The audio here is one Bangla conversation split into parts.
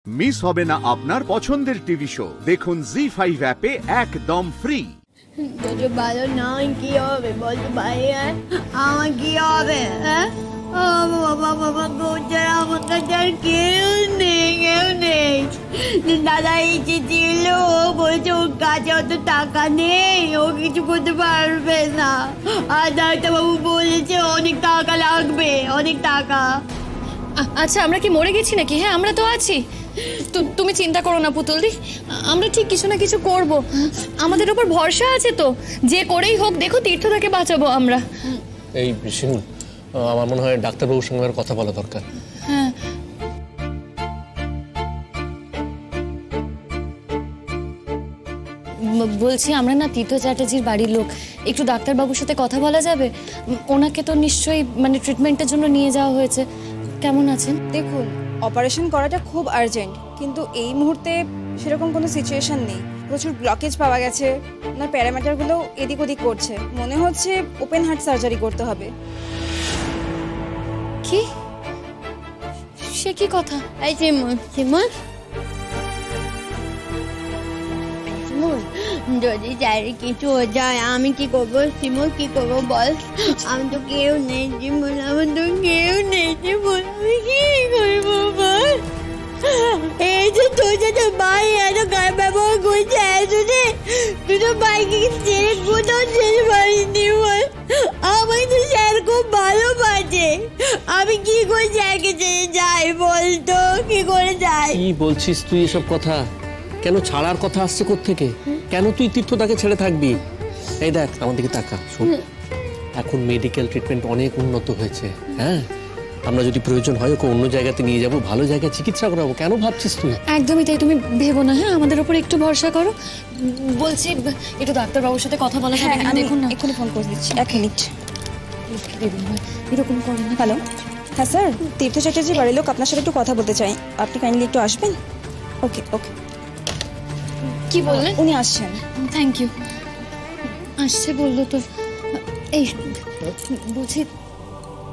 মিস হবে না আপনার পছন্দের টিভি শো। দেখুন জি5 অ্যাপে একদম ফ্রি। যদি ভালো নয় কি হবে বলতো ভাই? আমার কি হবে? আমার কাছে আর কেউ নেই। দাদা এসে ছিল, বলছে ওর কাছে অত টাকা নেই, ও কিছু করতে পারবে না। আর ডাক্তারবাবু বলেছে অনেক টাকা লাগবে, অনেক টাকা। আচ্ছা আমরা কি মরে গেছি নাকি? হ্যাঁ আমরা তো আছি। তুমি চিন্তা করো না পুতুলদি, আমরা ঠিক কিছু না কিছু করব। আমাদের উপর ভরসা আছে তো, যে করেই হোক দেখো তীর্থদাকে বাঁচাবো আমরা। এই শিমুল, আমার মনে হয় ডাক্তারবাবুর সঙ্গে কথা বলা দরকার। হ্যাঁ বলছি আমরা না তীর্থ চ্যাটার্জির বাড়ির লোক, একটু ডাক্তারবাবুর সাথে কথা বলা যাবে? ওনাকে তো নিশ্চয়ই ট্রিটমেন্টের জন্য নিয়ে যাওয়া হয়েছে। কেমন আছেন? দেখুন, অপারেশন করাটা খুব আর্জেন্ট, কিন্তু এই মুহূর্তে সেরকম কোনো সিচুয়েশন নেই। প্রচুর ব্লকেজ পাওয়া গেছে, ওনার প্যারামিটারগুলো এদিক ওদিক করছে। মনে হচ্ছে ওপেন হার্ট সার্জারি করতে হবে। কি? সে কি কথা? এই শিমুল, যদি চাইলে কিছু হয়ে যায় আমি কি করবো? শিমুল কি করবো বল? আমি তো কেউ নেই শিমুল, আমার তো কেউ নেই শিমুল, আমি কি করবো বল? এই যে তোর সাথে ভাই এত খারাপ ব্যবহার করছে, এতদিন তুই তো ভাইকে ছেড়ে কোথাও ছেড়ে পারিনি বল। আমায় তো স্যার খুব ভালোবাসে, আমি কি করে স্যারকে ছেড়ে যাই বলতো? কি করে যাই? কি বলছিস তুই এসব কথা? কেন ছাড়ার কথা আসছে কোত্থেকে? কেন তুই তীর্থদাকে ছেড়ে থাকবি? এই দেখ আমার দিকে তাকা, শোন, এখন মেডিকেল ট্রিটমেন্ট অনেক উন্নত হয়েছে। হ্যাঁ, আমরা যদি প্রয়োজন হয় ওকে অন্য জায়গাতে নিয়ে যাব, ভালো জায়গায় চিকিৎসা করাবো। কেন ভাবছিস তুই? একদমই তাই, তুমি ভেবো না। হ্যাঁ আমাদের উপর একটু ভরসা করো। বলছি একটু ডাক্তারবাবুর সাথে কথা বলা যাবে? হ্যাঁ দেখুন না, এক্ষুনি ফোন করে দিচ্ছি, 1 মিনিট। এরকম করো না। হ্যালো, হ্যাঁ স্যার, তীর্থ চ্যাটার্জি বাড়ির লোক আপনার সাথে একটু কথা বলতে চাই, আপনি কাইন্ডলি একটু আসবেন? ওকে ওকে। কি বললেন? উনি আসছেন। Thank you. আসছে বললো তো। এই বলছি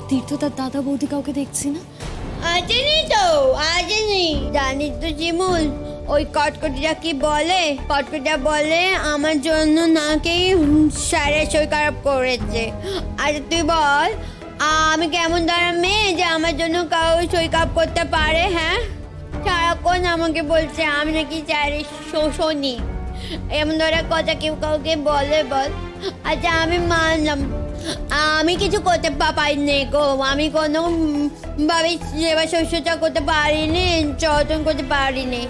তীর্থ তার দাদা বৌদি কাউকে দেখছি না। আসেনি তো, আসেনি। জানিস তো শিমুল, ওই কটকটিটা কি বলে? কটকটিটা বলে আমার জন্য নাকি স্যারের সই খারাপ করেছে। আচ্ছা তুই বল, আমি কেমন ধরনের মেয়ে যে আমার জন্য কাউ সই খারাপ করতে পারে? হ্যাঁ, সারাক্ষণ আমাকে বলছে আমি নাকি স্যারের শোষণী। এমন ধরনের কথা কেউ কাউকে বলে বল? আচ্ছা আমি মানলাম আমি কিছু করতে পারিনি গো, আমি কোনো ভাবে সেবা শুশ্রূষা করতে পারিনি, যত্ন করতে পারিনি,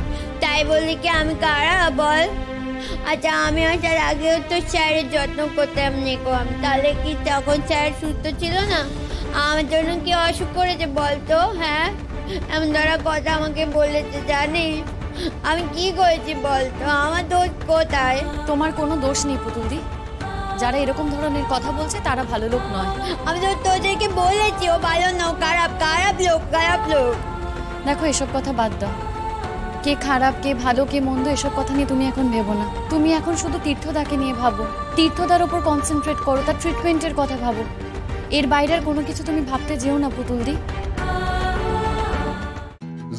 তাই বলি কি আমি খারাপ বল? আচ্ছা আমি আসার আগেও তো স্যারের যত্ন করতাম নেকো আমি, তাহলে কি তখন স্যার সুস্থ ছিল না? আমার জন্য কি অসুখ করেছে বলতো? হ্যাঁ, এমন ধরা কথা আমাকে বলেছে। জানিস আমি কি করেছি বলতো? আমার দোষ কোথায়? তোমার কোনো দোষ নেই পুতুলদি, যারা এরকম ধরনের কথা বলছে তারা ভালো লোক নয়। আমি তো তোদেরকে বলেছি ও ভালো না, খারাপ লোক। দেখো এসব কথা বাদ দাও, কে খারাপ কে ভালো কে মন্দ এসব কথা নিয়ে তুমি এখন ভেবো না। তুমি এখন শুধু তীর্থদাকে নিয়ে ভাবো, তীর্থদার ওপর কনসেন্ট্রেট করো, তার ট্রিটমেন্টের কথা ভাবো। এর বাইরের কোনো কিছু তুমি ভাবতে যেও না পুতুলদি।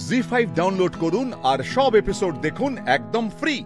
জি5 ডাউনলোড করুন আর সব এপিসোড দেখুন একদম ফ্রি।